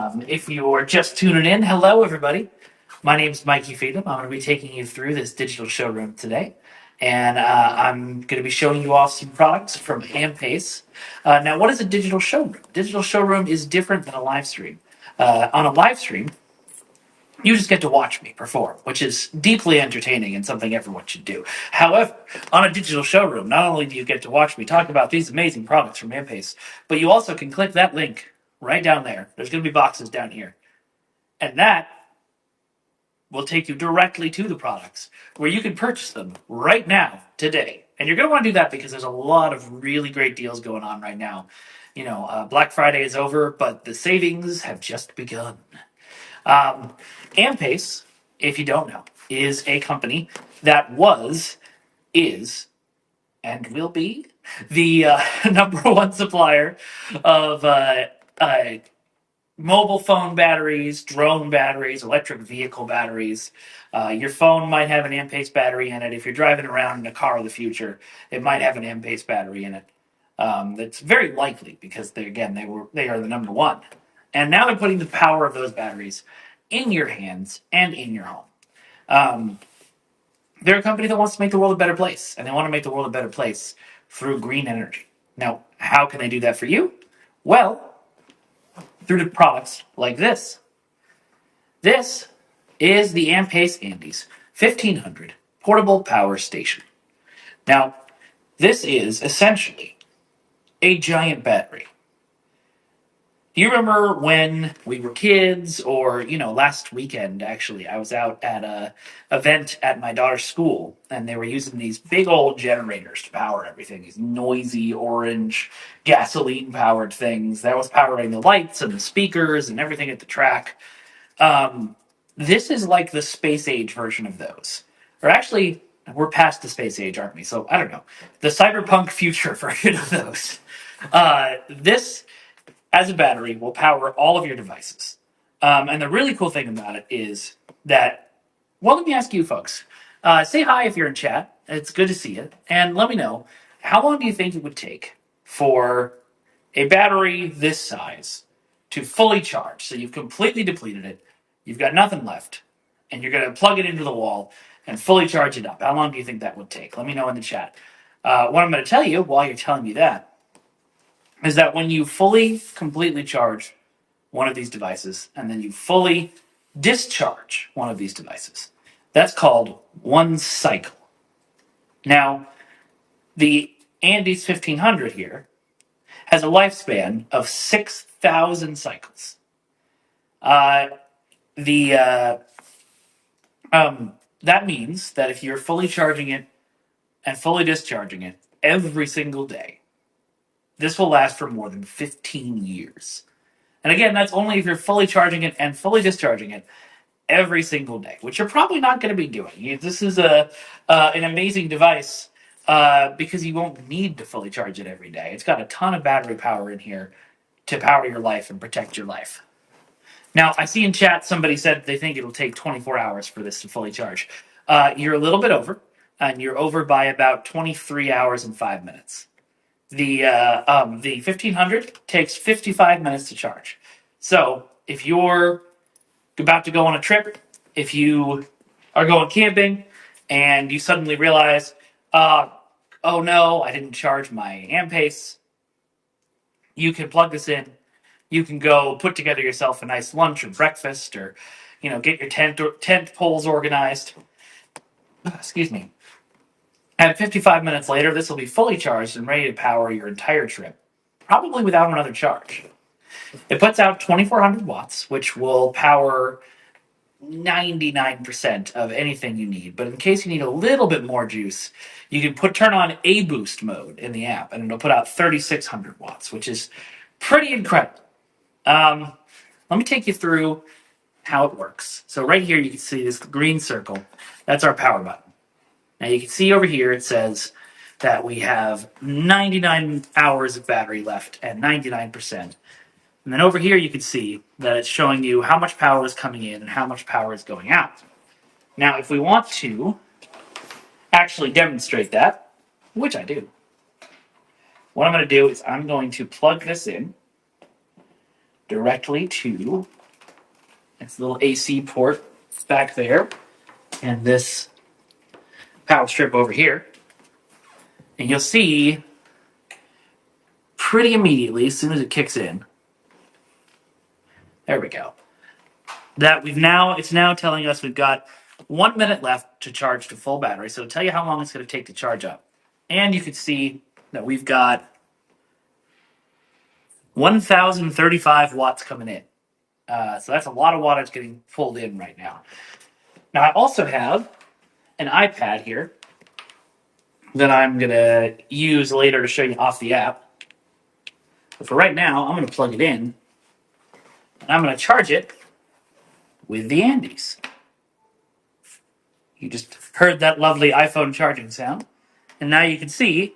If you are just tuning in, hello everybody. My name is Mikey Feedham. I'm going to be taking you through this digital showroom today, and I'm going to be showing you off some products from Ampace. Now, what is a digital showroom? Digital showroom is different than a live stream. On a live stream, you just get to watch me perform, which is deeply entertaining and something everyone should do. However, on a digital showroom, not only do you get to watch me talk about these amazing products from Ampace, but you also can click that link right down there. There's going to be boxes down here. And that will take you directly to the products where you can purchase them right now, today. And you're going to want to do that because there's a lot of really great deals going on right now. Black Friday is over, but the savings have just begun. Ampace, if you don't know, is a company that is, and will be the number one supplier of mobile phone batteries, drone batteries, electric vehicle batteries. Your phone might have an Ampace battery in it. If you're driving around in a car of the future, it might have an Ampace battery in it. That's very likely because they are the number one. And now they're putting the power of those batteries in your hands and in your home. Um, they're a company that wants to make the world a better place, and they want to make the world a better place through green energy. Now, how can they do that for you? Well, through the products like this. This is the Ampace Andes 1500 portable power station. Now, this is essentially a giant battery. Do you remember when we were kids, or last weekend actually, I was out at a event at my daughter's school, and they were using these big old generators to power everything. These noisy orange gasoline-powered things that was powering the lights and the speakers and everything at the track. Um, this is like the space age version of those, or actually, we're past the space age, aren't we? So I don't know, the cyberpunk future version of those. This as a battery will power all of your devices. And the really cool thing about it is that, well, let me ask you folks. Say hi if you're in chat. It's good to see you. And let me know, how long do you think it would take for a battery this size to fully charge? So you've completely depleted it, you've got nothing left, and you're going to plug it into the wall and fully charge it up. How long do you think that would take? Let me know in the chat. What I'm going to tell you while you're telling me that is that when you fully, completely charge one of these devices and then you fully discharge one of these devices, that's called one cycle. Now, the Andes 1500 here has a lifespan of 6,000 cycles. Uh, the That means that if you're fully charging it and fully discharging it every single day, this will last for more than 15 years. And again, that's only if you're fully charging it and fully discharging it every single day, which you're probably not going to be doing. This is an amazing device because you won't need to fully charge it every day. It's got a ton of battery power in here to power your life and protect your life. Now, I see in chat somebody said they think it'll take 24 hours for this to fully charge. You're a little bit over, and you're over by about 23 hours and 5 minutes. The 1500 takes 55 minutes to charge. So if you're about to go on a trip, if you are going camping, and you suddenly realize, oh no, I didn't charge my Ampace, you can plug this in. You can go put together yourself a nice lunch or breakfast, or get your tent poles organized. Excuse me. And 55 minutes later, this will be fully charged and ready to power your entire trip, probably without another charge. It puts out 2,400 watts, which will power 99% of anything you need. But in case you need a little bit more juice, you can turn on A boost mode in the app, and it'll put out 3,600 watts, which is pretty incredible. Let me take you through how it works. So right here, you can see this green circle. That's our power button. Now you can see over here, it says that we have 99 hours of battery left and 99%. And then over here, you can see that it's showing you how much power is coming in and how much power is going out. Now, if we want to actually demonstrate that, which I do, what I'm going to do is I'm going to plug this in directly to its little AC port back there, and this power strip over here. And you'll see pretty immediately, as soon as it kicks in, there we go, that it's now telling us we've got 1 minute left to charge to full battery. So it'll tell you how long it's going to take to charge up. And you can see that we've got 1,035 watts coming in. So that's a lot of wattage getting pulled in right now. Now I also have an iPad here that I'm going to use later to show you off the app. But for right now, I'm going to plug it in, and I'm going to charge it with the Andes. You just heard that lovely iPhone charging sound. And now you can see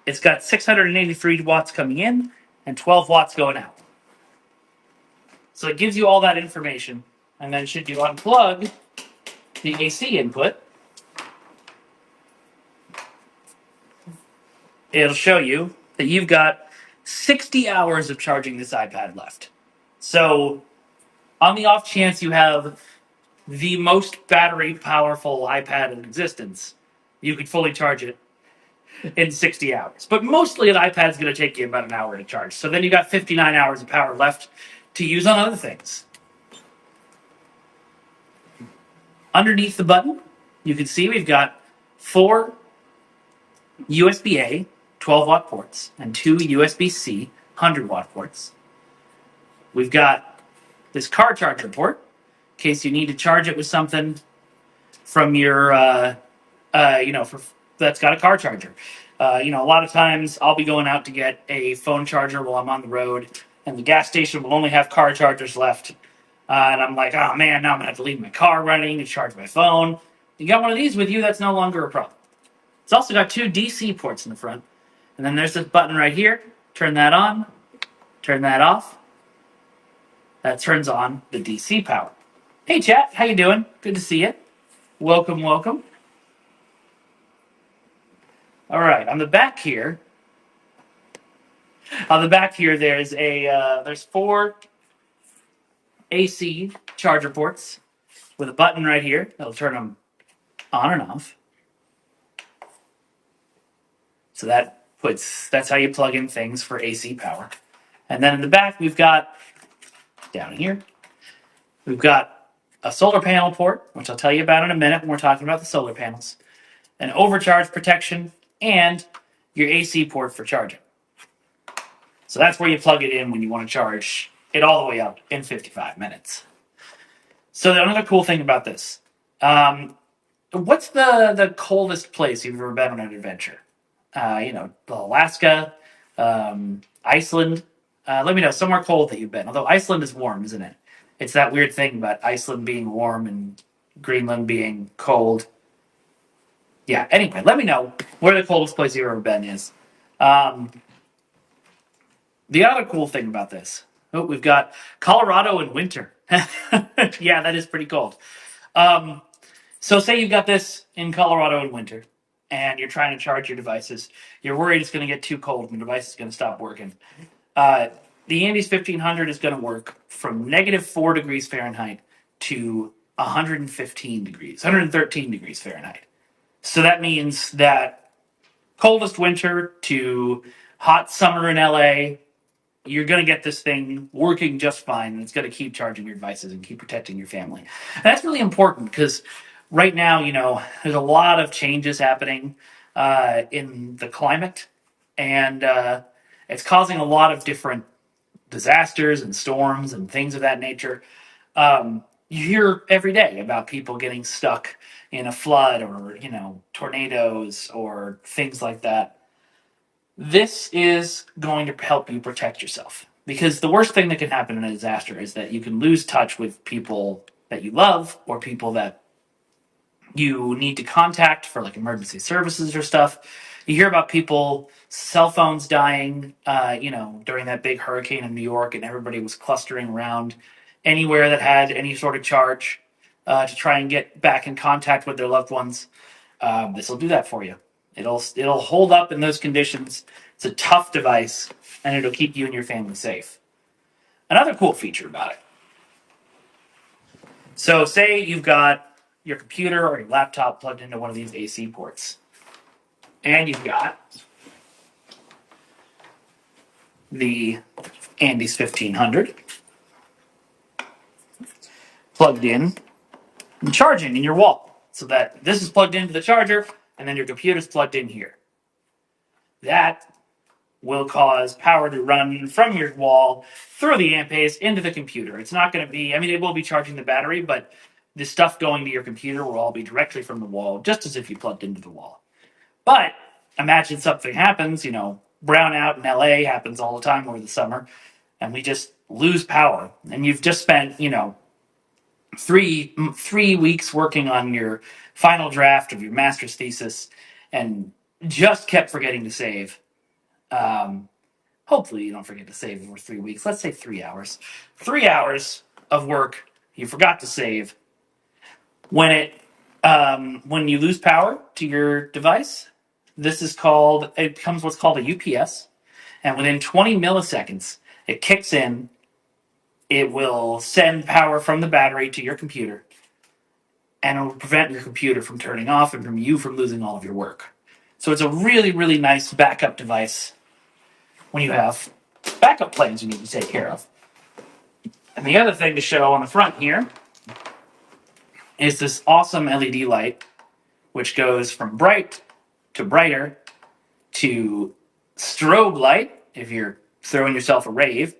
it's got 683 watts coming in and 12 watts going out. So it gives you all that information. And then should you unplug the AC input, it'll show you that you've got 60 hours of charging this iPad left. So on the off chance you have the most battery powerful iPad in existence, you could fully charge it in 60 hours. But mostly an iPad's going to take you about an hour to charge. So then you got 59 hours of power left to use on other things. Underneath the button, you can see we've got 4 USB-A 12-watt ports and 2 USB-C 100-watt ports. We've got this car charger port in case you need to charge it with something from your, that's got a car charger. A lot of times I'll be going out to get a phone charger while I'm on the road, and the gas station will only have car chargers left. And I'm like, oh man, now I'm going to have to leave my car running to charge my phone. You got one of these with you, that's no longer a problem. It's also got 2 DC ports in the front. And then there's this button right here. Turn that on, turn that off. That turns on the DC power. Hey chat, how you doing? Good to see you. Welcome, welcome. All right, on the back here, there's 4 AC charger ports with a button right here that'll turn them on and off. So that's how you plug in things for AC power. And then in the back, we've got down here, we've got a solar panel port, which I'll tell you about in a minute when we're talking about the solar panels, an overcharge protection, and your AC port for charging. So that's where you plug it in when you want to charge it all the way up in 55 minutes. So another cool thing about this, what's the coldest place you've ever been on an adventure? Alaska, Iceland. Let me know somewhere cold that you've been. Although Iceland is warm, isn't it? It's that weird thing about Iceland being warm and Greenland being cold. Yeah, anyway, let me know where the coldest place you've ever been is. The other cool thing about this, we've got Colorado in winter. Yeah, that is pretty cold. So say you've got this in Colorado in winter, and you're trying to charge your devices. You're worried it's going to get too cold and the device is going to stop working. The Andes 1500 is going to work from -4 degrees Fahrenheit to 113 degrees Fahrenheit. So that means that coldest winter to hot summer in LA, you're going to get this thing working just fine, and it's going to keep charging your devices and keep protecting your family. And that's really important because right now, there's a lot of changes happening in the climate, and it's causing a lot of different disasters and storms and things of that nature. You hear every day about people getting stuck in a flood or, tornadoes or things like that. This is going to help you protect yourself, because the worst thing that can happen in a disaster is that you can lose touch with people that you love or people that you need to contact for like emergency services or stuff. You hear about people, cell phones dying, during that big hurricane in New York, and everybody was clustering around anywhere that had any sort of charge to try and get back in contact with their loved ones. This will do that for you. It'll hold up in those conditions. It's a tough device, and it'll keep you and your family safe. Another cool feature about it. So say you've got your computer or your laptop plugged into one of these AC ports. And you've got the Andes 1500 plugged in and charging in your wall. So that this is plugged into the charger, and then your computer's plugged in here. That will cause power to run from your wall through the Ampace into the computer. It's not going to be, I mean, it will be charging the battery, but the stuff going to your computer will all be directly from the wall, just as if you plugged into the wall. But imagine something happens, brownout in LA happens all the time over the summer, and we just lose power. And you've just spent, 3 weeks working on your final draft of your master's thesis and just kept forgetting to save. Hopefully you don't forget to save over 3 weeks. Let's say 3 hours. 3 hours of work you forgot to save. When you lose power to your device, it becomes what's called a UPS, and within 20 milliseconds, it kicks in. It will send power from the battery to your computer, and it will prevent your computer from turning off and from losing all of your work. So it's a really, really nice backup device when you have backup plans you need to take care of. And the other thing to show on the front here is this awesome LED light, which goes from bright to brighter to strobe light, if you're throwing yourself a rave,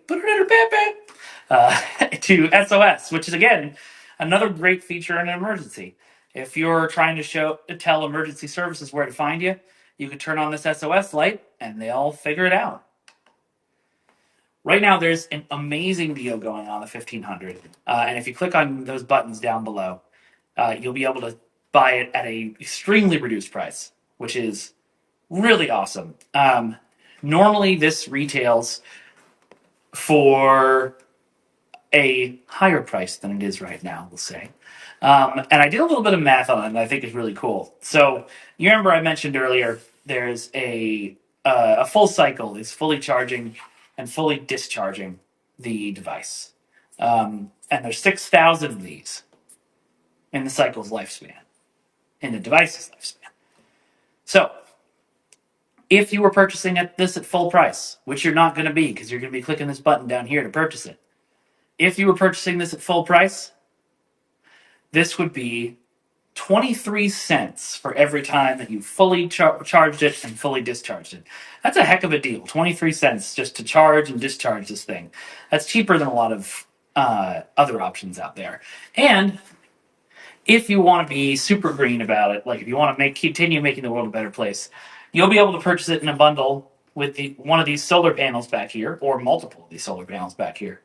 to SOS, which is, again, another great feature in an emergency. If you're trying to tell emergency services where to find you, you can turn on this SOS light and they'll figure it out. Right now, there's an amazing deal going on the 1500. And if you click on those buttons down below, you'll be able to buy it at an extremely reduced price, which is really awesome. Normally, this retails for a higher price than it is right now, we'll say. And I did a little bit of math on it, and I think it's really cool. So you remember I mentioned earlier there's a full cycle is fully charging and fully discharging the device. And there's 6,000 of these in the cycle's lifespan, in the device's lifespan. So if you were purchasing this at full price, which you're not going to be because you're going to be clicking this button down here to purchase it. If you were purchasing this at full price, this would be 23 cents for every time that you fully charged it and fully discharged it. That's a heck of a deal. 23 cents just to charge and discharge this thing. That's cheaper than a lot of other options out there. And if you want to be super green about it, like if you want to continue making the world a better place, you'll be able to purchase it in a bundle with one of these solar panels back here, or multiple of these solar panels back here,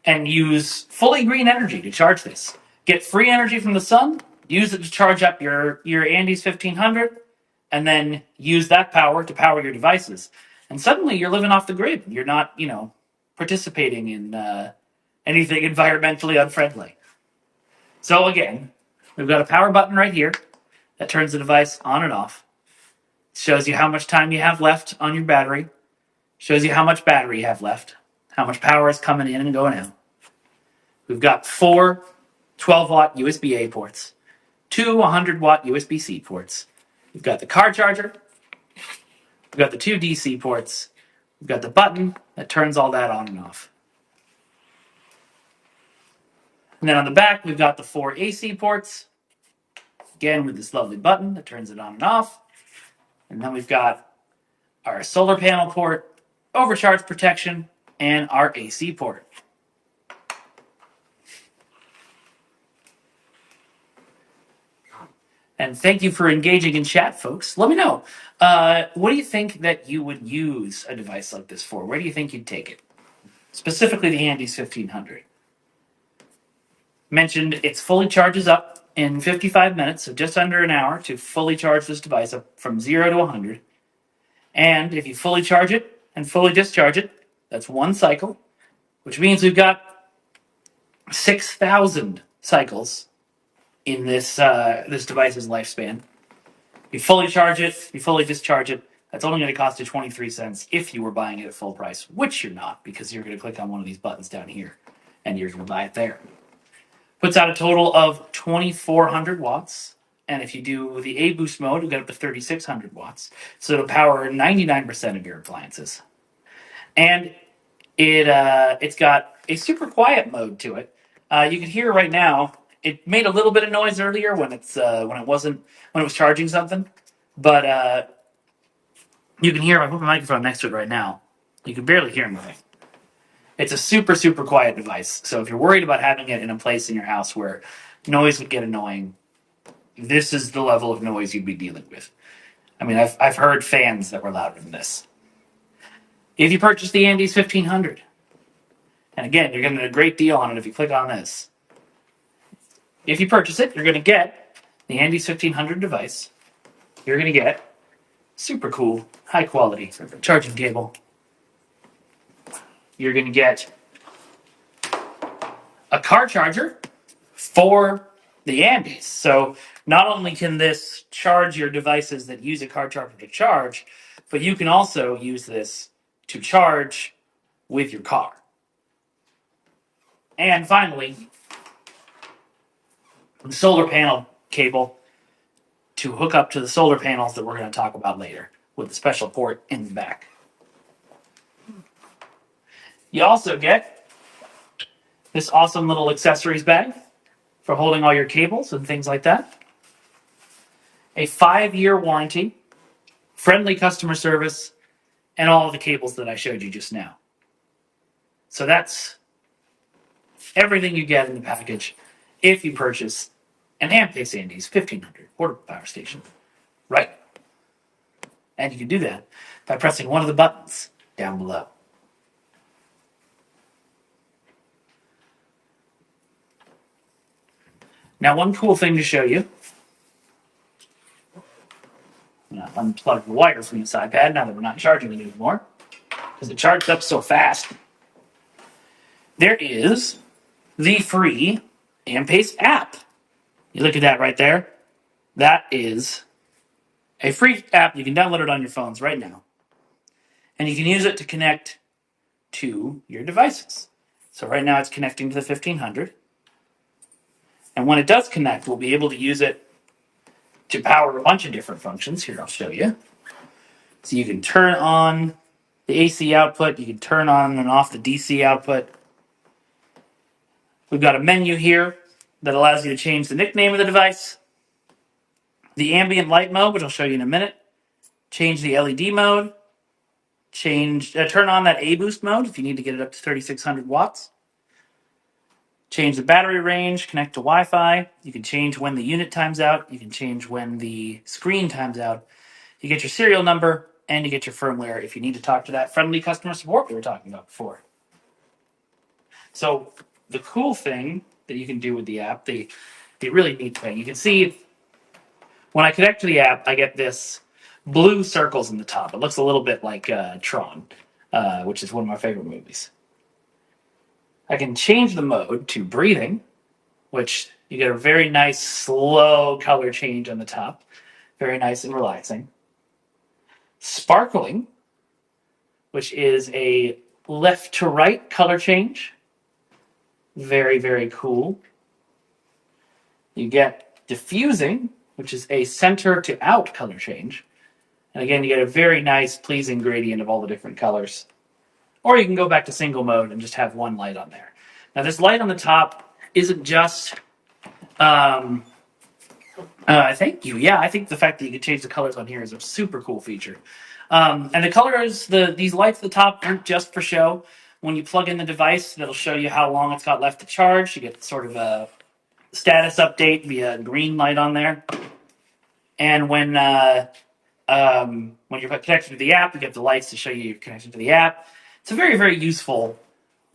and use fully green energy to charge this. Get free energy from the sun, use it to charge up your Andes 1500, and then use that power to power your devices. And suddenly you're living off the grid. You're not, participating in anything environmentally unfriendly. So again, we've got a power button right here that turns the device on and off. It shows you how much time you have left on your battery. Shows you how much battery you have left. How much power is coming in and going out. We've got 4 12-watt USB-A ports, 2 100-watt USB-C ports. We've got the car charger. We've got the 2 DC ports. We've got the button that turns all that on and off. And then on the back, we've got the 4 AC ports, again with this lovely button that turns it on and off. And then we've got our solar panel port, overcharge protection, and our AC port. And thank you for engaging in chat, folks. Let me know. What do you think that you would use a device like this for? Where do you think you'd take it? Specifically the Andes 1500. Mentioned it fully charges up in 55 minutes, so just under an hour to fully charge this device up from 0 to 100. And if you fully charge it and fully discharge it, that's one cycle, which means we've got 6,000 cycles in this device's lifespan. You fully charge it, you fully discharge it, That's only going to cost you 23 cents if you were buying it at full price, which you're not, because you're going to click on one of these buttons down here and you're going to buy it there. Puts out a total of 2,400 watts. And if you do the A boost mode, you'll get up to 3,600 watts. So it'll power 99% of your appliances. And it's got a super quiet mode to it. You can hear right now, it made a little bit of noise earlier when it was charging something. But you can hear, if I put my microphone next to it right now, you can barely hear anything. It's a super, super quiet device. So if you're worried about having it in a place in your house where noise would get annoying, this is the level of noise you'd be dealing with. I mean, I've heard fans that were louder than this. If you purchase the Andes 1500, and again, you're getting a great deal on it if you click on this. If you purchase it, you're going to get the Andes 1500 device. You're going to get super cool, high quality charging cable. You're going to get a car charger for the Andes. So not only can this charge your devices that use a car charger to charge, but you can also use this to charge with your car. And finally, the solar panel cable to hook up to the solar panels that we're going to talk about later with the special port in the back. You also get this awesome little accessories bag for holding all your cables and things like that. A 5-year warranty, friendly customer service, and all of the cables that I showed you just now. So that's everything you get in the package if you purchase an Ampace Andes 1500 portable power station. Right. And you can do that by pressing one of the buttons down below. Now, one cool thing to show you. I'm going to unplug the wire from this iPad now that we're not charging it anymore, because it charged up so fast. There is the free Ampace app. You look at that right there. That is a free app. You can download it on your phones right now. And you can use it to connect to your devices. So right now it's connecting to the 1500. And when it does connect, we'll be able to use it to power a bunch of different functions. Here, I'll show you. So you can turn on the AC output. You can turn on and off the DC output. We've got a menu here that allows you to change the nickname of the device, the ambient light mode, which I'll show you in a minute, change the LED mode, turn on that A boost mode if you need to get it up to 3,600 watts, change the battery range, connect to Wi-Fi. You can change when the unit times out. You can change when the screen times out. You get your serial number, and you get your firmware if you need to talk to that friendly customer support we were talking about before. So the cool thing that you can do with the app, the really neat thing, you can see when I connect to the app, I get this blue circles in the top. It looks a little bit like Tron, which is one of my favorite movies. I can change the mode to breathing, which you get a very nice slow color change on the top. Very nice and relaxing. Sparkling, which is a left to right color change. Very, very cool. You get diffusing, which is a center to out color change. And again, you get a very nice, pleasing gradient of all the different colors. Or you can go back to single mode and just have one light on there. Now, this light on the top isn't just, I think the fact that you can change the colors on here is a super cool feature. And the colors, these lights at the top aren't just for show. When you plug in the device, that'll show you how long it's got left to charge. You get sort of a status update via green light on there. And when you're connected to the app, you get the lights to show you you're connected to the app. It's a very, very useful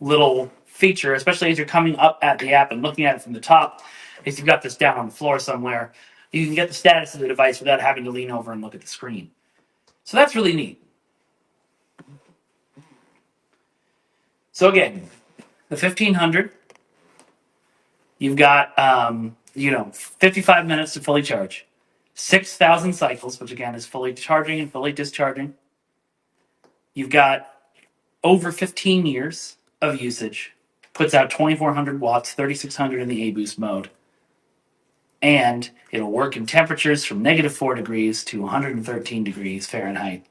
little feature, especially as you're coming up at the app and looking at it from the top. If you've got this down on the floor somewhere, you can get the status of the device without having to lean over and look at the screen. So that's really neat. So again, the 1500, you've got 55 minutes to fully charge. 6,000 cycles, which again is fully charging and fully discharging. You've got over 15 years of usage. Puts out 2,400 watts, 3,600 in the A-boost mode. And it'll work in temperatures from -4 degrees to 113 degrees Fahrenheit.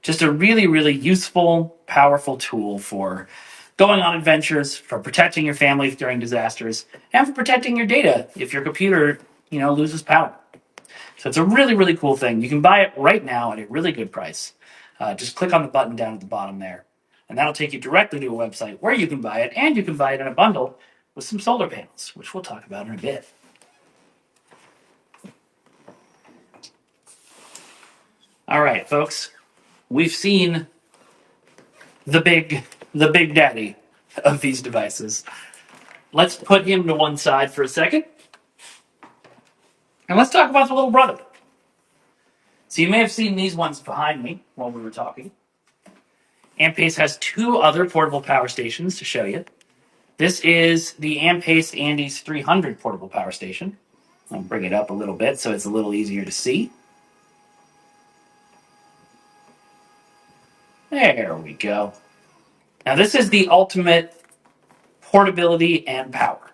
Just a really, really useful, powerful tool for going on adventures, for protecting your family during disasters, and for protecting your data if your computer, loses power. So it's a really, really cool thing. You can buy it right now at a really good price. Just click on the button down at the bottom there, and that'll take you directly to a website where you can buy it, and you can buy it in a bundle with some solar panels, which we'll talk about in a bit. All right, folks, we've seen the big daddy of these devices. Let's put him to one side for a second, and let's talk about the little brother. So you may have seen these ones behind me while we were talking. Ampace has two other portable power stations to show you. This is the Ampace Andes 300 portable power station. I'll bring it up a little bit so it's a little easier to see. There we go. Now this is the ultimate portability and power.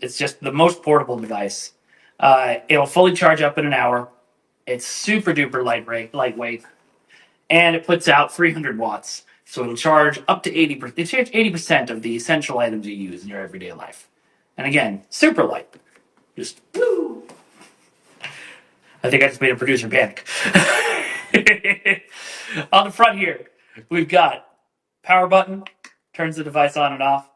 It's just the most portable device. It'll fully charge up in an hour. It's super duper lightweight, and it puts out 300 watts. So it'll charge up to 80%. It charges 80% of the essential items you use in your everyday life. And again, super light. Just woo. I think I just made a producer panic. On the front here, we've got power button, turns the device on and off.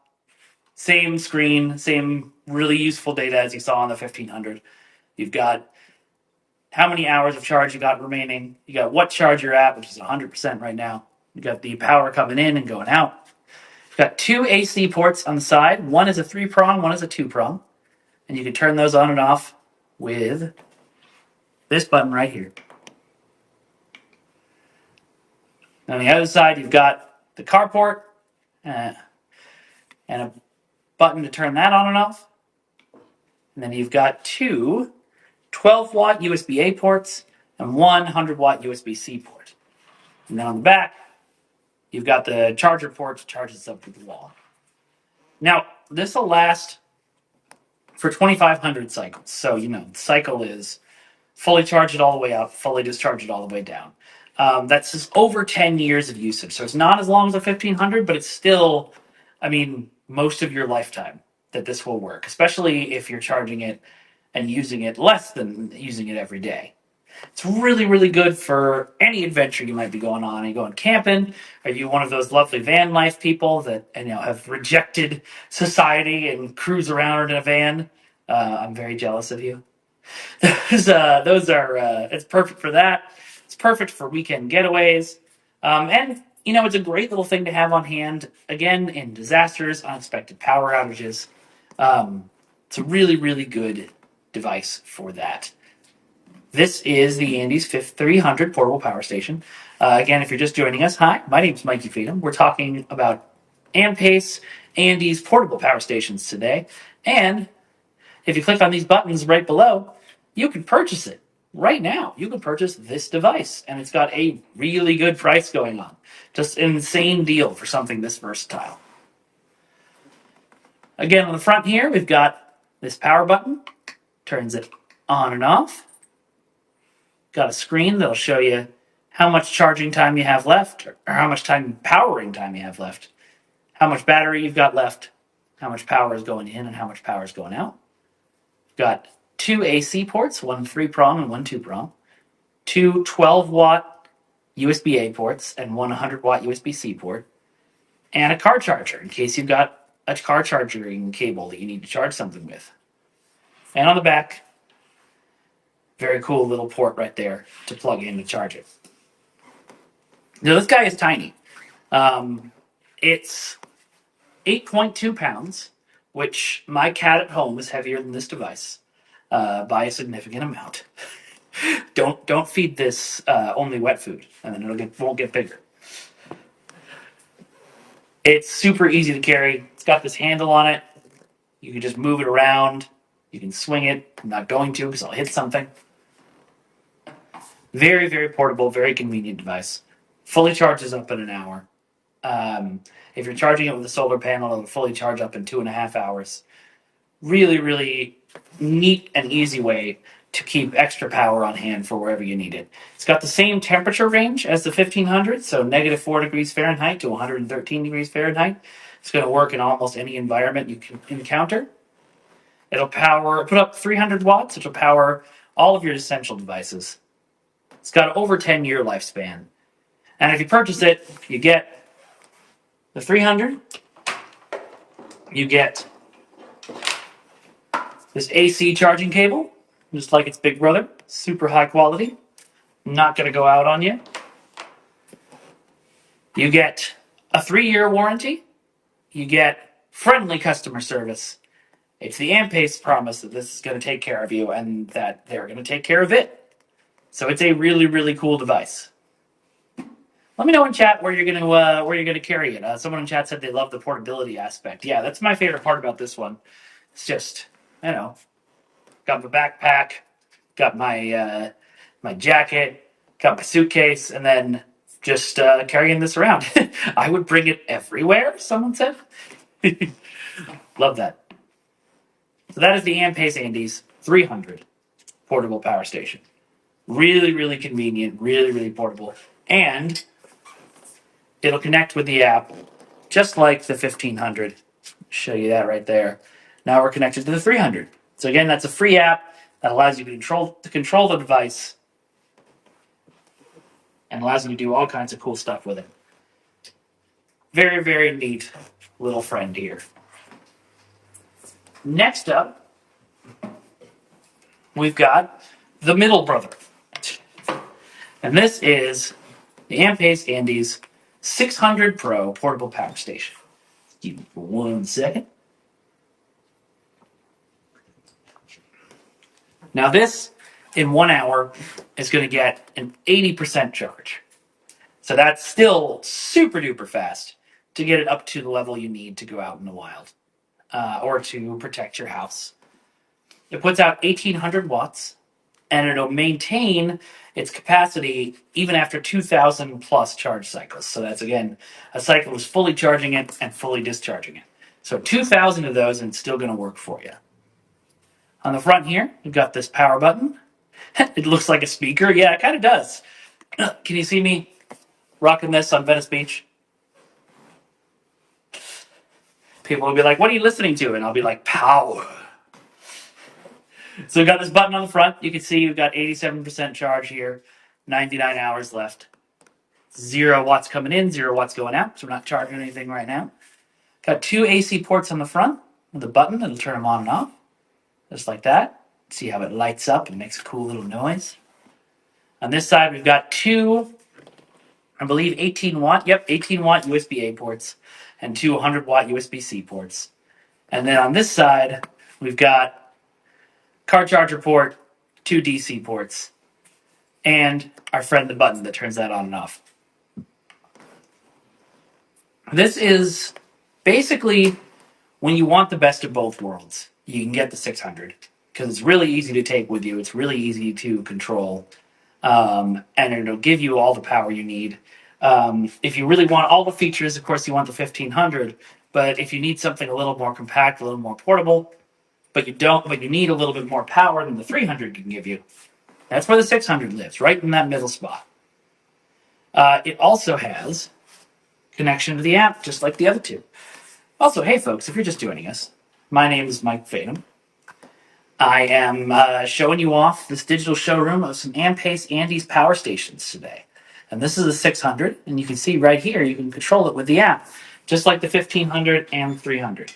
Same screen, same really useful data as you saw on the 1500. You've got how many hours of charge you got remaining. You got what charge you're at, which is 100% right now. You got the power coming in and going out. You've got two AC ports on the side. One is a 3-prong, one is a 2-prong. And you can turn those on and off with this button right here. On the other side, you've got the carport and a button to turn that on and off. And then you've got two 12-watt USB-A ports and one 100-watt USB-C port. And then on the back, you've got the charger port to charge this up to the wall. Now, this will last for 2,500 cycles. So, the cycle is fully charge it all the way up, fully discharge it all the way down. That's just over 10 years of usage. So it's not as long as a 1500, but it's still, most of your lifetime that this will work, especially if you're charging it and using it less than using it every day. It's really, really good for any adventure you might be going on. Are you going camping? Are you one of those lovely van life people that have rejected society and cruise around in a van? I'm very jealous of you. Those are it's perfect for that. It's perfect for weekend getaways, and it's a great little thing to have on hand. Again, in disasters, unexpected power outages, it's a really, really good device for that. This is the Andes 300 portable power station. Again, if you're just joining us, hi, my name's Mikey Freedom. We're talking about Ampace Andes portable power stations today, and if you click on these buttons right below, you can purchase it right now. You can purchase this device, and it's got a really good price going on. Just an insane deal for something this versatile. Again, on the front here, we've got this power button. Turns it on and off. Got a screen that'll show you how much charging time you have left, or how much powering time you have left, how much battery you've got left, how much power is going in and how much power is going out. Got two AC ports, one 3-prong and one 2-prong, two 12-watt USB-A ports and one 100-watt USB-C port, and a car charger in case you've got a car charging cable that you need to charge something with. And on the back, very cool little port right there to plug in to charge it. Now this guy is tiny. It's 8.2 pounds, which my cat at home is heavier than this device by a significant amount. Don't feed this only wet food, and then it won't get bigger. It's super easy to carry. It's got this handle on it. You can just move it around. You can swing it. I'm not going to because I'll hit something. Very, very portable, very convenient device. Fully charges up in an hour. If you're charging it with a solar panel, it'll fully charge up in 2.5 hours. Really, really neat and easy way to keep extra power on hand for wherever you need it. It's got the same temperature range as the 1500, so -4 degrees Fahrenheit to 113 degrees Fahrenheit. It's going to work in almost any environment you can encounter. It'll put up 300 watts, which will power all of your essential devices. It's got over 10-year lifespan. And if you purchase it, you get the 300, you get this AC charging cable, just like its big brother, super high quality, not going to go out on you. You get a 3-year warranty. You get friendly customer service. It's the Ampace promise that this is going to take care of you and that they're going to take care of it. So it's a really, really cool device. Let me know in chat where you're gonna carry it. Someone in chat said they love the portability aspect. Yeah, that's my favorite part about this one. It's just, got my backpack, got my jacket, got my suitcase, and then just carrying this around. I would bring it everywhere, someone said. Love that. So that is the Ampace Andes 300 portable power station. Really, really convenient, really, really portable. And it'll connect with the app just like the 1500. Show you that right there. Now we're connected to the 300. So again, that's a free app that allows you to control the device and allows you to do all kinds of cool stuff with it. Very, very neat little friend here. Next up, we've got the middle brother. And this is the Ampace Andes 600 Pro portable power station. Give me for 1 second. Now this, in 1 hour, is going to get an 80% charge. So that's still super duper fast to get it up to the level you need to go out in the wild or to protect your house. It puts out 1800 watts and it'll maintain its capacity even after 2000 plus charge cycles. So that's, again, a cycle is fully charging it and fully discharging it. So 2000 of those and it's still going to work for you. On the front here, you've got this power button. It looks like a speaker. Yeah, it kind of does. Can you see me rocking this on Venice Beach? People will be like, what are you listening to? And I'll be like, power. So we've got this button on the front. You can see we've got 87% charge here, 99 hours left. 0 watts coming in, 0 watts going out. So we're not charging anything right now. Got 2 AC ports on the front with a button that'll turn them on and off. Just like that. See how it lights up and makes a cool little noise. On this side, we've got 2, I believe 18 watt USB-A ports and 2 100 watt USB-C ports. And then on this side, we've got car charger port, 2 DC ports, and our friend the button that turns that on and off. This is basically when you want the best of both worlds. You can get the 600 because it's really easy to take with you. It's really easy to control. And it'll give you all the power you need. If you really want all the features, of course, you want the 1500. But if you need something a little more compact, a little more portable, but you need a little bit more power than the 300 can give you, that's where the 600 lives, right in that middle spot. It also has connection to the app, just like the other two. Also, hey folks, if you're just joining us, my name is Mike Fatum. I am showing you off this digital showroom of some Ampace Andes power stations today. And this is a 600, and you can see right here, you can control it with the app, just like the 1500 and 300.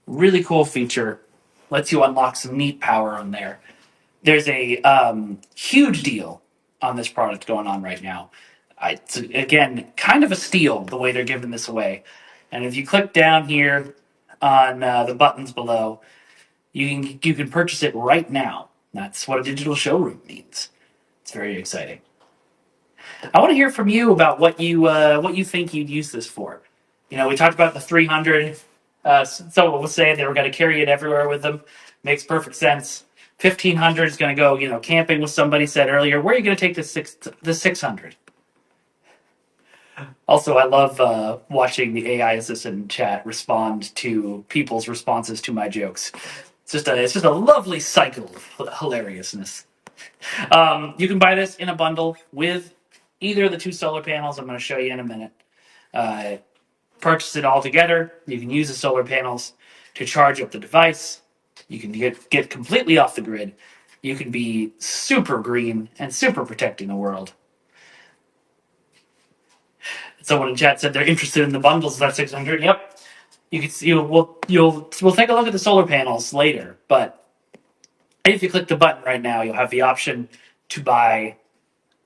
Really cool feature. Lets you unlock some neat power on there. There's a huge deal on this product going on right now. It's, again, kind of a steal the way they're giving this away. And if you click down here on the buttons below, you can purchase it right now. That's what a digital showroom means. It's very exciting. I want to hear from you about what you think you'd use this for. We talked about the 300. Someone was saying they were going to carry it everywhere with them. Makes perfect sense. $1,500 is going to go, camping with somebody. Said earlier, where are you going to take the 600? Also, I love watching the AI assistant chat respond to people's responses to my jokes. It's just a lovely cycle of hilariousness. You can buy this in a bundle with either of the two solar panels. I'm going to show you in a minute. Uh, Purchase it all together. You can use the solar panels to charge up the device. You can get completely off the grid. You can be super green and super protecting the world. Someone in chat said they're interested in the bundles of that 600. Yep. You can see we'll take a look at the solar panels later, but if you click the button right now, you'll have the option to buy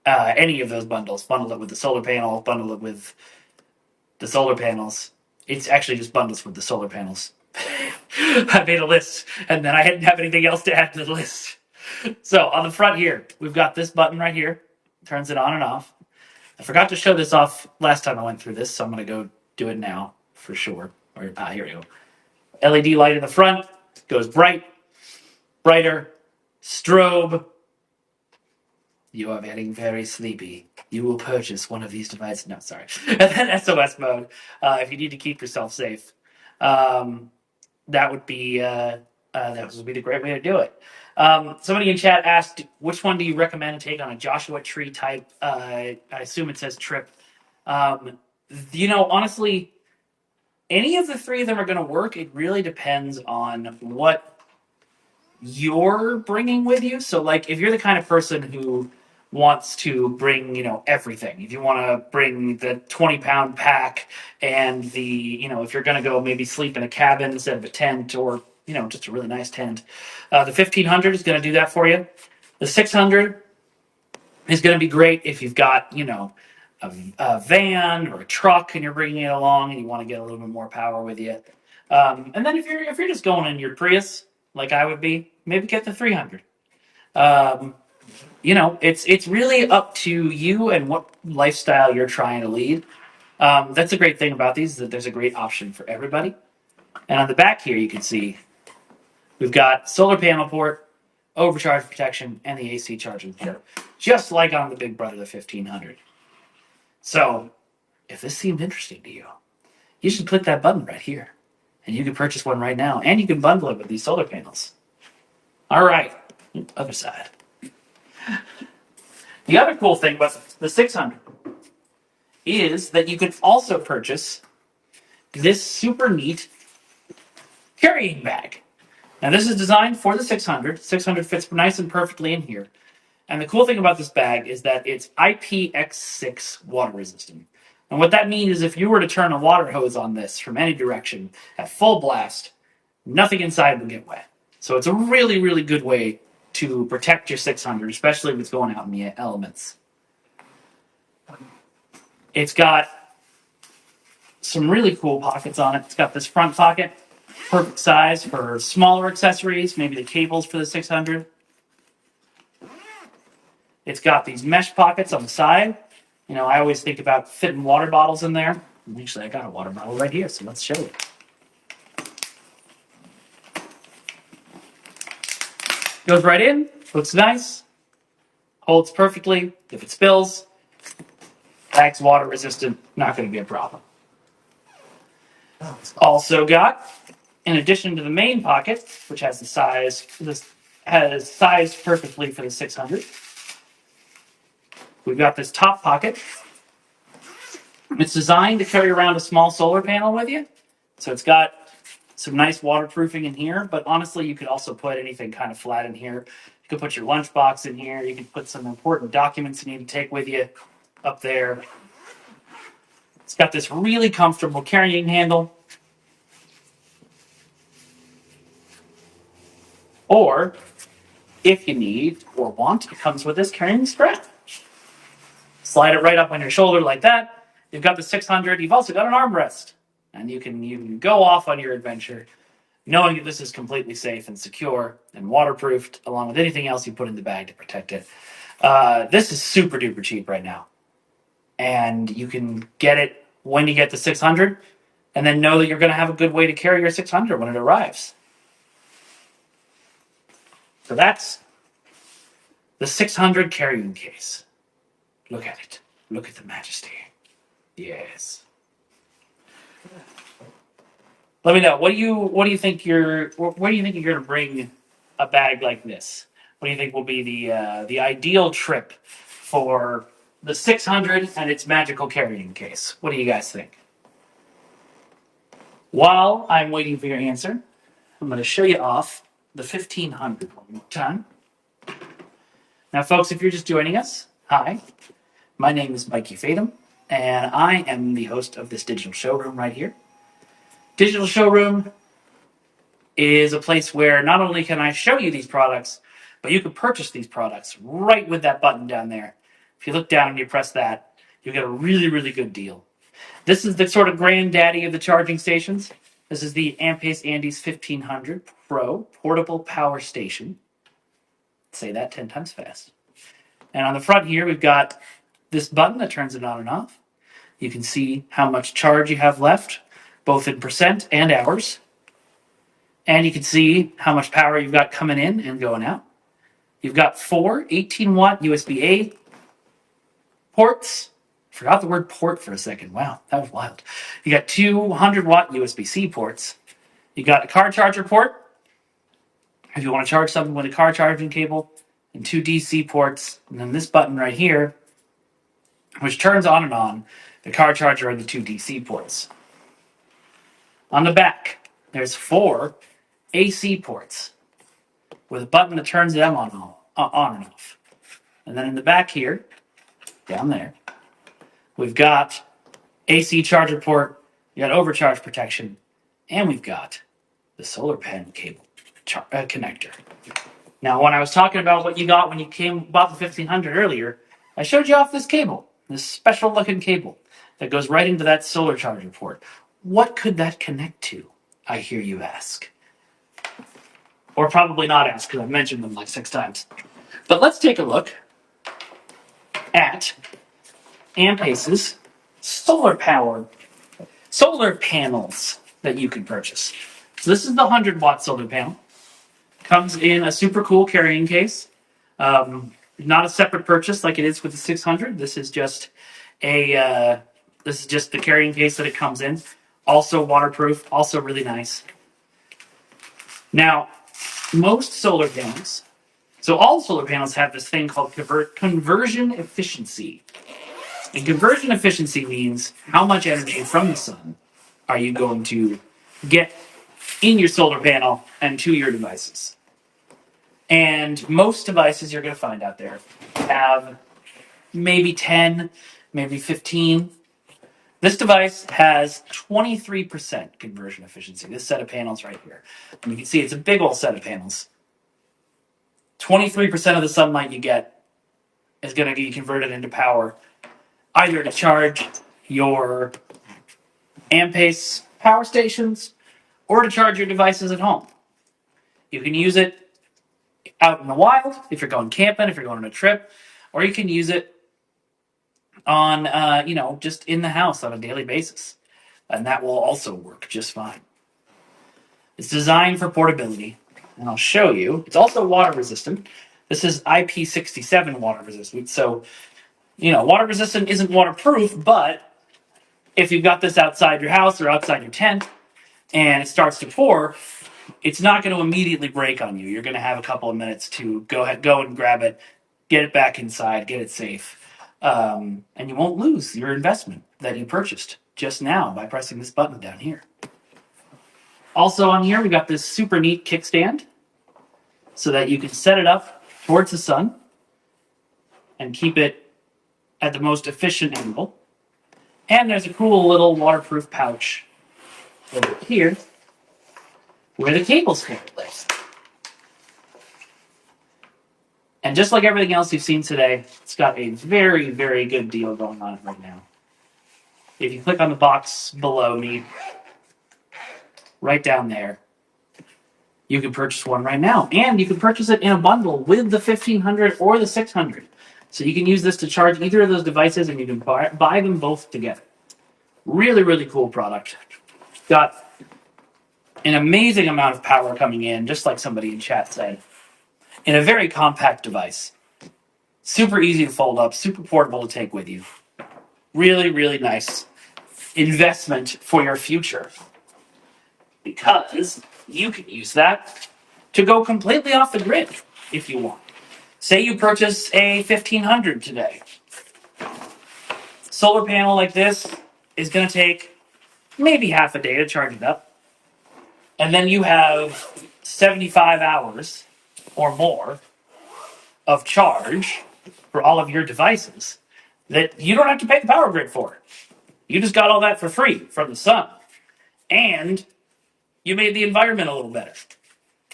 any of those bundles. Bundle it with the solar panel, bundle it with the solar panels. It's actually just bundles with the solar panels. I made a list, and then I didn't have anything else to add to the list. So on the front here, we've got this button right here. Turns it on and off. I forgot to show this off last time I went through this, so I'm going to go do it now for sure. Here we go. LED light in the front. Goes bright, brighter, strobe. You are getting very sleepy. You will purchase one of these devices. No, sorry. And then SOS mode. If you need to keep yourself safe, that would be the great way to do it. Somebody in chat asked, which one do you recommend to take on a Joshua Tree type? I assume it says trip. Honestly, any of the three of them are going to work. It really depends on what you're bringing with you. So, like, if you're the kind of person who wants to bring, everything, if you want to bring the 20-pound pack and if you're going to go maybe sleep in a cabin instead of a tent or, just a really nice tent, the 1,500 is going to do that for you. The 600 is going to be great if you've got, a van or a truck and you're bringing it along and you want to get a little bit more power with you. And then if you're just going in your Prius, like I would be, maybe get the 300. It's really up to you and what lifestyle you're trying to lead. That's a great thing about these, is that there's a great option for everybody. And on the back here, you can see we've got solar panel port, overcharge protection, and the AC charging port, just like on the Big Brother, the 1500. So, if this seemed interesting to you, you should click that button right here, and you can purchase one right now, and you can bundle it with these solar panels. All right, other side. The other cool thing about the 600 is that you can also purchase this super neat carrying bag. Now, this is designed for the 600. 600 fits nice and perfectly in here. And the cool thing about this bag is that it's IPX6 water resistant. And what that means is if you were to turn a water hose on this from any direction at full blast, nothing inside will get wet. So it's a really, really good way to protect your 600, especially if it's going out in the elements. It's got some really cool pockets on it. It's got this front pocket, perfect size for smaller accessories, maybe the cables for the 600. It's got these mesh pockets on the side. I always think about fitting water bottles in there. Actually, I got a water bottle right here, so let's show you. Goes right in, looks nice, holds perfectly. If it spills, bag's water resistant, not going to be a problem. It's also got, in addition to the main pocket, which has the size, has sized perfectly for the 600, we've got this top pocket. It's designed to carry around a small solar panel with you. So it's got some nice waterproofing in here, but honestly, you could also put anything kind of flat in here. You could put your lunchbox in here. You could put some important documents you need to take with you up there. It's got this really comfortable carrying handle. Or, if you need or want, it comes with this carrying strap. Slide it right up on your shoulder like that. You've got the 600. You've also got an armrest. And you can go off on your adventure knowing that this is completely safe and secure and waterproofed, along with anything else you put in the bag to protect it. This is super duper cheap right now. And you can get it when you get the 600, and then know that you're going to have a good way to carry your 600 when it arrives. So that's the 600 carrying case. Look at it. Look at the majesty. Yes. Let me know. What do you think where do you think you're going to bring a bag like this? What do you think will be the ideal trip for the 600 and its magical carrying case? What do you guys think? While I'm waiting for your answer, I'm going to show you off the 1500 one more time. Now, folks, if you're just joining us, hi. My name is Mikey Fatum, and I am the host of this digital showroom right here. Digital showroom is a place where not only can I show you these products, but you can purchase these products right with that button down there. If you look down and you press that, you get a really, really good deal. This is the sort of granddaddy of the charging stations. This is the Ampace Andes 1500 Pro Portable Power Station. Say that 10 times fast. And on the front here, we've got this button that turns it on and off. You can see how much charge you have left, both in percent and hours. And you can see how much power you've got coming in and going out. You've got 4 18-watt USB-A ports. Forgot the word port for a second. Wow, that was wild. You got 2 100-watt USB-C ports. You got a car charger port, if you want to charge something with a car charging cable, and 2 DC ports. And then this button right here, which turns on and on the car charger and the 2 DC ports. On the back, there's 4 AC ports with a button that turns them on and off. And then in the back here, down there, we've got AC charger port, we got overcharge protection, and we've got the solar pen cable connector. Now, when I was talking about what you got when you bought the 1500 earlier, I showed you off this cable, this special looking cable that goes right into that solar charger port. What could that connect to, I hear you ask? Or probably not ask, because I've mentioned them like 6 times. But let's take a look at Ampace's solar panels that you can purchase. So this is the 100-watt solar panel. Comes in a super cool carrying case. Not a separate purchase like it is with the 600. This is just the carrying case that it comes in. Also waterproof, also really nice. Now, most solar panels, so all solar panels have this thing called conversion efficiency. And conversion efficiency means how much energy from the sun are you going to get in your solar panel and to your devices. And most devices you're going to find out there have maybe 10, maybe 15. This device has 23% conversion efficiency, this set of panels right here. And you can see it's a big old set of panels. 23% of the sunlight you get is going to be converted into power, either to charge your Ampace power stations or to charge your devices at home. You can use it out in the wild if you're going camping, if you're going on a trip, or you can use it on, just in the house on a daily basis. And that will also work just fine. It's designed for portability, and I'll show you. It's also water resistant. This is IP67 water resistant. So, water resistant isn't waterproof, but if you've got this outside your house or outside your tent and it starts to pour, it's not going to immediately break on you. You're going to have a couple of minutes to go and grab it, get it back inside, get it safe. And you won't lose your investment that you purchased just now by pressing this button down here. Also on here, we got this super neat kickstand so that you can set it up towards the sun and keep it at the most efficient angle. And there's a cool little waterproof pouch over here where the cables can be placed. And just like everything else you've seen today, it's got a very, very good deal going on right now. If you click on the box below me, right down there, you can purchase one right now. And you can purchase it in a bundle with the 1500 or the 600. So you can use this to charge either of those devices and you can buy them both together. Really, really cool product. Got an amazing amount of power coming in, just like somebody in chat said. in a very compact device. Super easy to fold up, super portable to take with you. Really, really nice investment for your future, because you can use that to go completely off the grid if you want. Say you purchase a 1500 today. Solar panel like this is going to take maybe half a day to charge it up. And then you have 75 hours or more of charge for all of your devices that you don't have to pay the power grid for. You just got all that for free from the sun. And you made the environment a little better.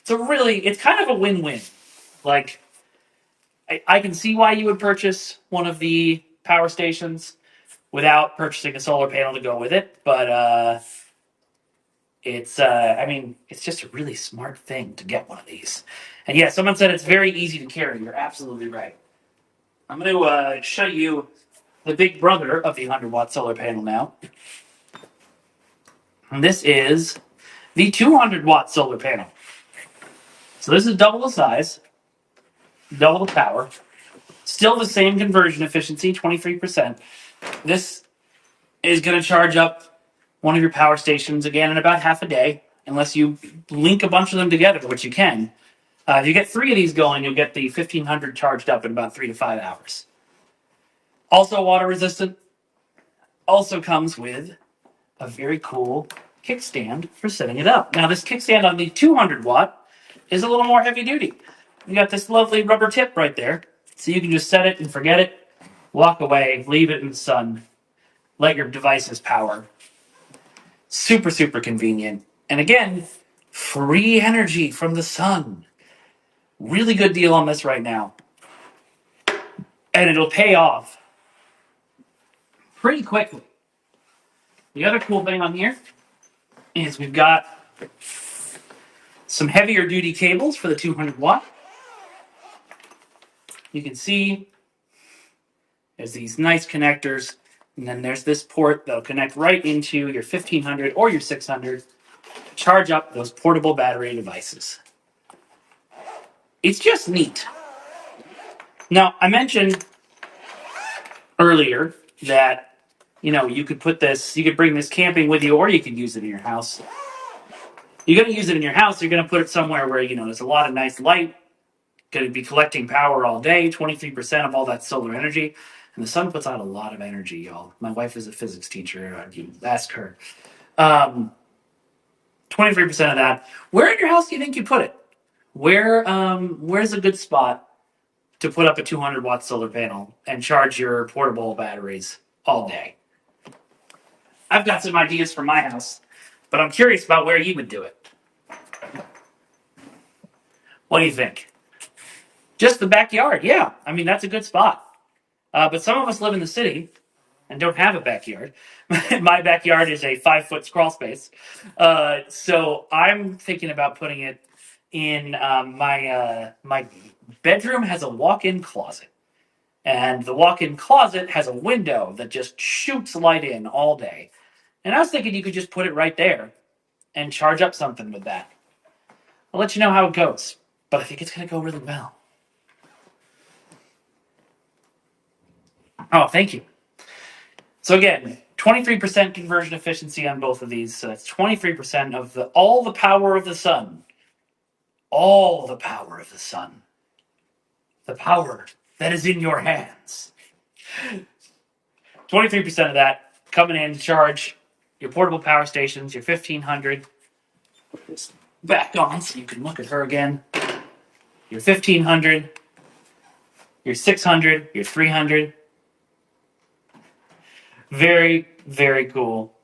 It's kind of a win-win. Like, I can see why you would purchase one of the power stations without purchasing a solar panel to go with it. But it's just a really smart thing to get one of these. And yeah, someone said it's very easy to carry. You're absolutely right. I'm going to show you the big brother of the 100-watt solar panel now. And this is the 200-watt solar panel. So this is double the size, double the power. Still the same conversion efficiency, 23%. This is going to charge up one of your power stations again in about half a day, unless you link a bunch of them together, which you can. If you get 3 of these going, you'll get the 1500 charged up in about 3 to 5 hours. Also water resistant. Also comes with a very cool kickstand for setting it up. Now this kickstand on the 200 watt is a little more heavy duty. You got this lovely rubber tip right there, so you can just set it and forget it, walk away, leave it in the sun, let your devices power. Super, super convenient. And again, free energy from the sun. Really good deal on this right now. And it'll pay off pretty quickly. The other cool thing on here is we've got some heavier duty cables for the 200 watt. You can see there's these nice connectors, and then there's this port that'll connect right into your 1500 or your 600 to charge up those portable battery devices. It's just neat. Now, I mentioned earlier that you could bring this camping with you, or you could use it in your house. You're going to use it in your house, you're going to put it somewhere where there's a lot of nice light, going to be collecting power all day, 23% of all that solar energy. And the sun puts out a lot of energy, y'all. My wife is a physics teacher. You ask her. 23% of that. Where in your house do you think you put it? Where's a good spot to put up a 200-watt solar panel and charge your portable batteries all day? I've got some ideas for my house, but I'm curious about where you would do it. What do you think? Just the backyard, yeah. I mean, that's a good spot. But some of us live in the city and don't have a backyard. My backyard is a 5-foot crawl space. So I'm thinking about putting it in my bedroom has a walk-in closet. And the walk-in closet has a window that just shoots light in all day. And I was thinking you could just put it right there and charge up something with that. I'll let you know how it goes, but I think it's going to go really well. Oh, thank you. So again, 23% conversion efficiency on both of these. So that's 23% of all the power of the sun. All the power of the sun. The power that is in your hands. 23% of that coming in to charge your portable power stations, your 1500. Put this back on so you can look at her again. Your 1500, your 600, your 300. Very, very cool.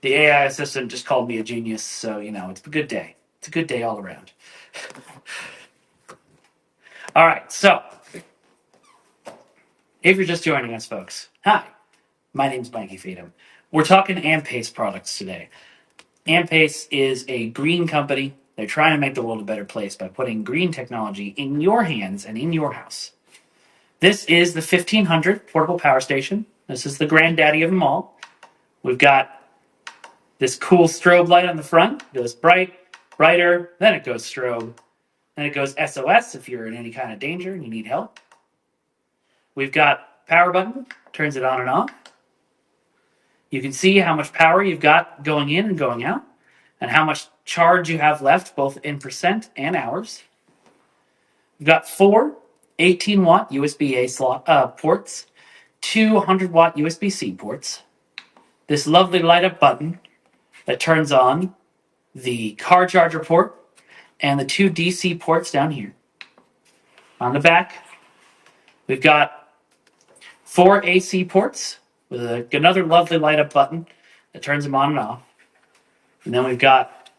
The AI assistant just called me a genius, so, it's a good day. It's a good day all around. All right, so if you're just joining us, folks, hi, my name's Mikey Feedham. We're talking Ampace products today. Ampace is a green company. They're trying to make the world a better place by putting green technology in your hands and in your house. This is the 1500 portable power station. This is the granddaddy of them all. We've got this cool strobe light on the front. It goes bright, brighter, then it goes strobe. And it goes SOS if you're in any kind of danger and you need help. We've got power button, turns it on and off. You can see how much power you've got going in and going out, and how much charge you have left, both in percent and hours. We've got 4 18-watt USB-A ports, 2 100-watt USB-C ports, this lovely light-up button that turns on the car charger port, and the 2 DC ports down here. On the back, we've got 4 AC ports with another lovely light-up button that turns them on and off. And then we've got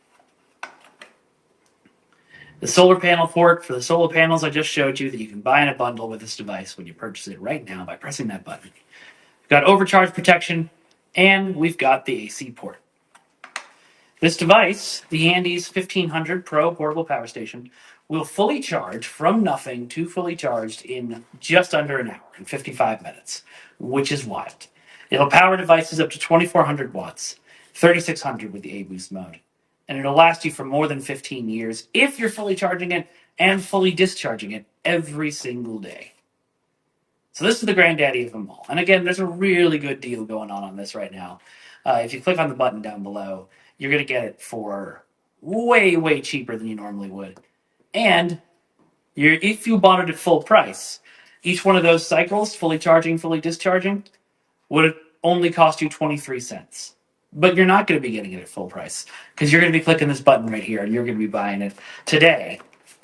the solar panel port for the solar panels I just showed you that you can buy in a bundle with this device when you purchase it right now by pressing that button. We've got overcharge protection, and we've got the AC port. This device, the Andes 1500 Pro Portable Power Station, will fully charge from nothing to fully charged in just under an hour, in 55 minutes, which is wild. It'll power devices up to 2400 watts, 3600 with the A-Boost mode. And it'll last you for more than 15 years if you're fully charging it and fully discharging it every single day. So this is the granddaddy of them all. And again, there's a really good deal going on this right now. If you click on the button down below, you're going to get it for way, way cheaper than you normally would. And if you bought it at full price, each one of those cycles, fully charging, fully discharging, would only cost you 23 cents. But you're not going to be getting it at full price because you're going to be clicking this button right here and you're going to be buying it today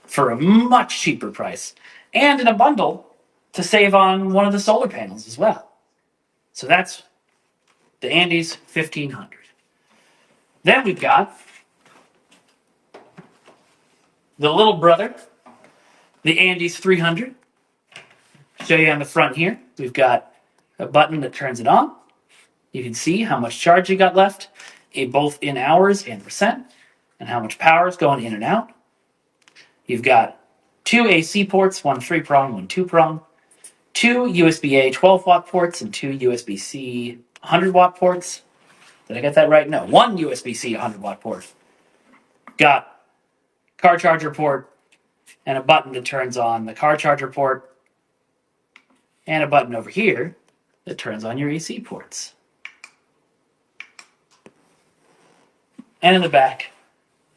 for a much cheaper price and in a bundle to save on one of the solar panels as well. So that's the Andes 1500. Then we've got the little brother, the Andes 300. Show you on the front here. We've got a button that turns it on. You can see how much charge you got left, both in hours and percent, and how much power is going in and out. You've got 2 AC ports, one 3-prong, one 2-prong, 2 USB-A 12-watt ports, and 2 USB-C 100-watt ports. Did I get that right? No, 1 USB-C 100-watt port. Got car charger port and a button that turns on the car charger port, and a button over here that turns on your AC ports. And in the back,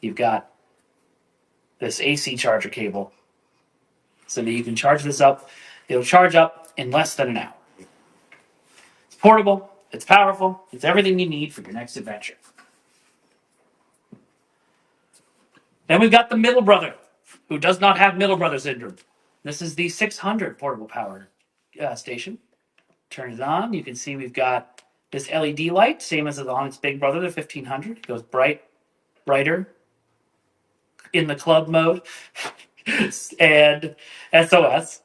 you've got this AC charger cable so that you can charge this up. It'll charge up in less than an hour. It's portable, it's powerful, it's everything you need for your next adventure. Then we've got the middle brother, who does not have middle brother syndrome. This is the 600 portable power station. Turn it on. You can see we've got this LED light, same as on its big brother, the 1500. It goes brighter in the club mode, and SOS.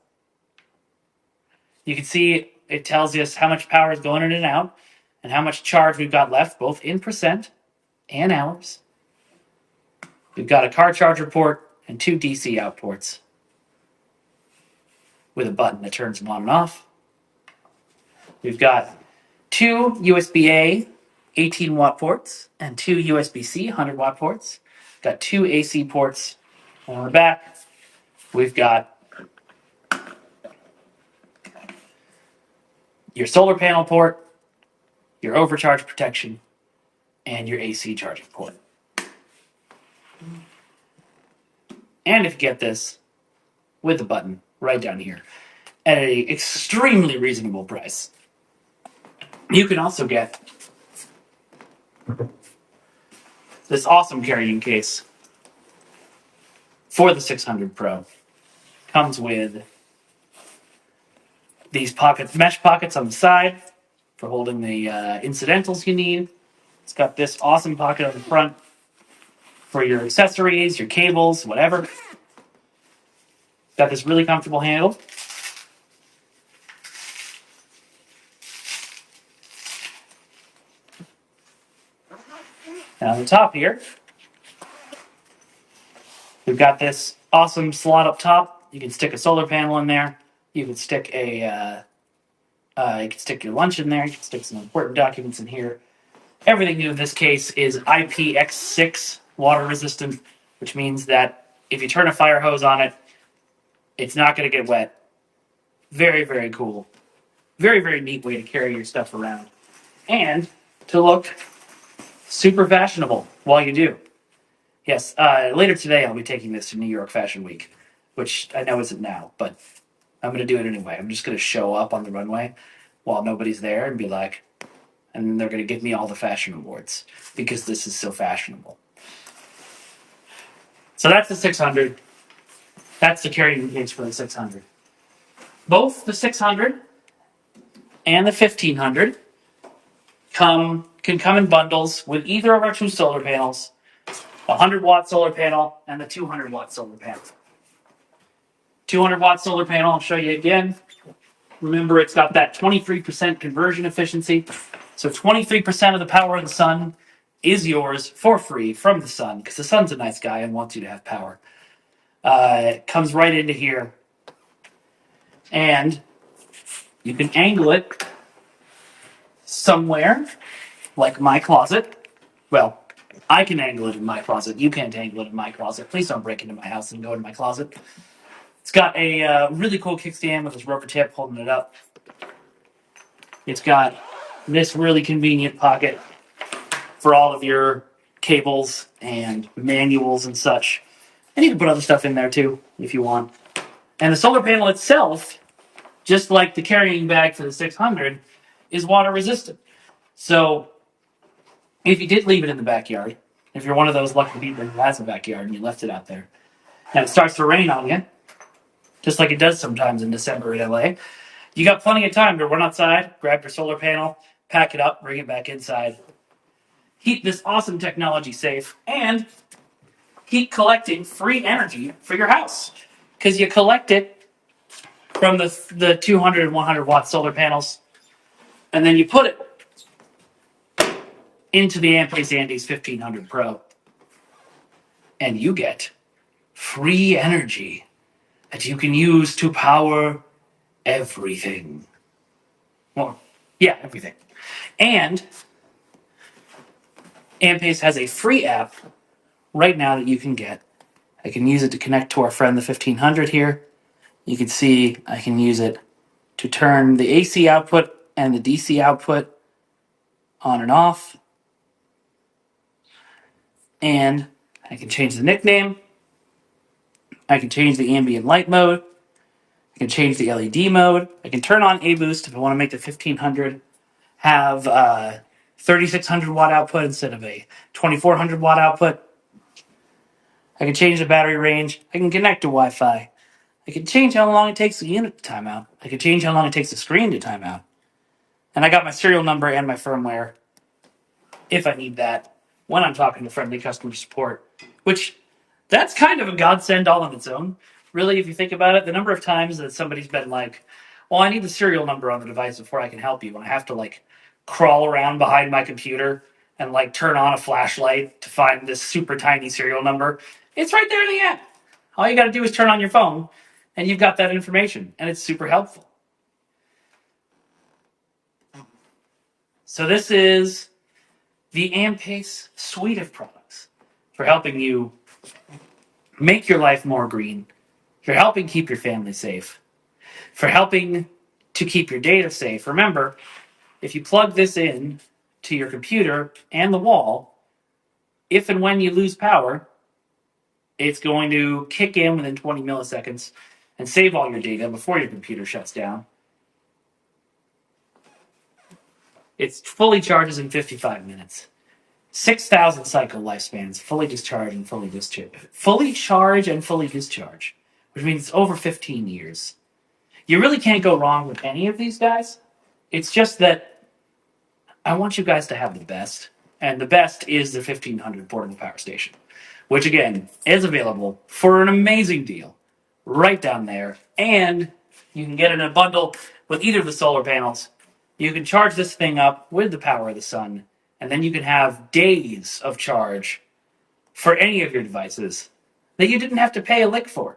You can see it tells us how much power is going in and out, and how much charge we've got left, both in percent and hours. We've got a car charger port and 2 DC out ports with a button that turns them on and off. We've got 2 USB-A 18-watt ports and 2 USB-C 100-watt ports. Got 2 AC ports. And on the back, we've got your solar panel port, your overcharge protection, and your AC charging port. And if you get this with the button right down here at an extremely reasonable price, you can also get this awesome carrying case for the 600 Pro. Comes with these mesh pockets on the side for holding the incidentals you need. It's got this awesome pocket on the front for your accessories, your cables, whatever. Got this really comfortable handle. And on the top here, we've got this awesome slot up top. You can stick a solar panel in there. You can stick you can stick your lunch in there. You can stick some important documents in here. Everything in this case is IPX6 water resistant, which means that If you turn a fire hose on it, it's not going to get wet. Very, very cool. Very, very neat way to carry your stuff around. And to look super fashionable while you do. Yes, later today I'll be taking this to New York Fashion Week, which I know isn't now, but I'm going to do it anyway. I'm just going to show up on the runway while nobody's there and be like, and then they're going to give me all the fashion awards because this is so fashionable. So that's the 600. That's the carrying case for the 600. Both the 600 and the 1500 can come in bundles with either of our two solar panels, the 100-watt solar panel and the 200-watt solar panel. 200-watt solar panel, I'll show you again. Remember, it's got that 23% conversion efficiency. So 23% of the power of the sun is yours for free from the sun, because the sun's a nice guy and wants you to have power. It comes right into here. And you can angle it somewhere, like my closet. Well, I can angle it in my closet. You can't angle it in my closet. Please don't break into my house and go into my closet. It's got a really cool kickstand with this rubber tip holding it up. It's got this really convenient pocket for all of your cables and manuals and such. And you can put other stuff in there too, if you want. And the solar panel itself, just like the carrying bag for the 600, is water resistant. So if you did leave it in the backyard, if you're one of those lucky people who has a backyard and you left it out there, and it starts to rain on you, just like it does sometimes in December in LA, you got plenty of time to run outside, grab your solar panel, pack it up, bring it back inside, keep this awesome technology safe, and keep collecting free energy for your house. Because you collect it from the 200 and 100 watt solar panels, and then you put it into the Ampace Andes 1500 Pro, and you get free energy that you can use to power everything. Well, yeah, everything. And Ampace has a free app right now that you can get. I can use it to connect to our friend the 1500 here. You can see I can use it to turn the AC output and the DC output on and off. And I can change the nickname. I can change the ambient light mode. I can change the LED mode. I can turn on A-Boost if I want to make the 1500 have 3600 watt output instead of a 2400 watt output. I can change the battery range. I can connect to Wi-Fi. I can change how long it takes the unit to time out. I can change how long it takes the screen to time out. And I got my serial number and my firmware if I need that when I'm talking to friendly customer support, which that's kind of a godsend all on its own. Really, if you think about it, the number of times that somebody's been like, well, I need the serial number on the device before I can help you. And I have to like crawl around behind my computer and like turn on a flashlight to find this super tiny serial number. It's right there in the app. All you got to do is turn on your phone and you've got that information, and it's super helpful. So this is the Ampace suite of products for helping you make your life more green, for helping keep your family safe, for helping to keep your data safe. Remember, if you plug this in to your computer and the wall, if and when you lose power, it's going to kick in within 20 milliseconds and save all your data before your computer shuts down. It fully charges in 55 minutes. 6,000 cycle lifespans, fully discharge and fully discharge. Fully charge and fully discharge, which means it's over 15 years. You really can't go wrong with any of these guys. It's just that I want you guys to have the best, and the best is the 1500 portable power station, which again is available for an amazing deal right down there, and you can get it in a bundle with either of the solar panels. You can charge this thing up with the power of the sun, and then you can have days of charge for any of your devices that you didn't have to pay a lick for.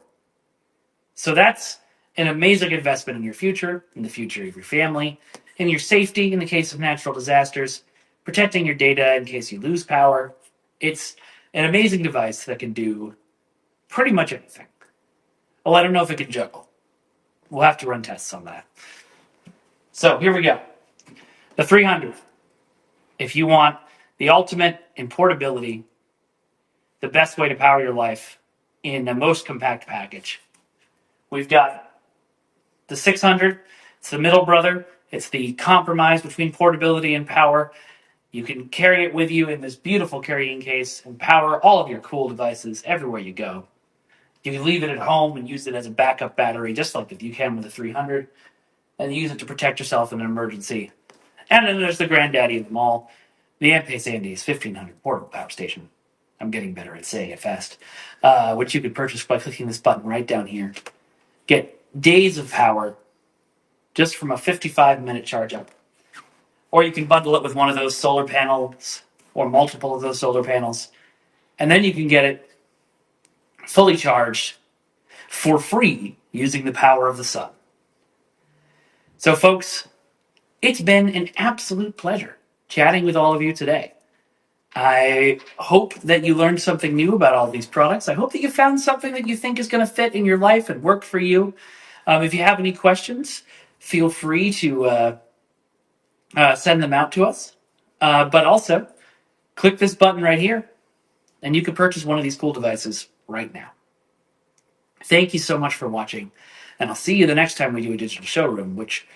So that's an amazing investment in your future, in the future of your family, in your safety in the case of natural disasters, protecting your data in case you lose power. It's an amazing device that can do pretty much anything. Well, I don't know if it can juggle. We'll have to run tests on that. So here we go. The 300. If you want the ultimate in portability, the best way to power your life in the most compact package, we've got the 600. It's the middle brother. It's the compromise between portability and power. You can carry it with you in this beautiful carrying case and power all of your cool devices everywhere you go. You can leave it at home and use it as a backup battery, just like you can with the 300, and use it to protect yourself in an emergency. And then there's the granddaddy of them all, the Ampace Andes 1500 portable power station. I'm getting better at saying it fast. Which you can purchase by clicking this button right down here. Get days of power just from a 55-minute charge up. Or you can bundle it with one of those solar panels or multiple of those solar panels. And then you can get it fully charged for free using the power of the sun. So, folks, it's been an absolute pleasure chatting with all of you today. I hope that you learned something new about all these products. I hope that you found something that you think is going to fit in your life and work for you. If you have any questions, feel free to send them out to us. But also, click this button right here, and you can purchase one of these cool devices right now. Thank you so much for watching, and I'll see you the next time we do a digital showroom, which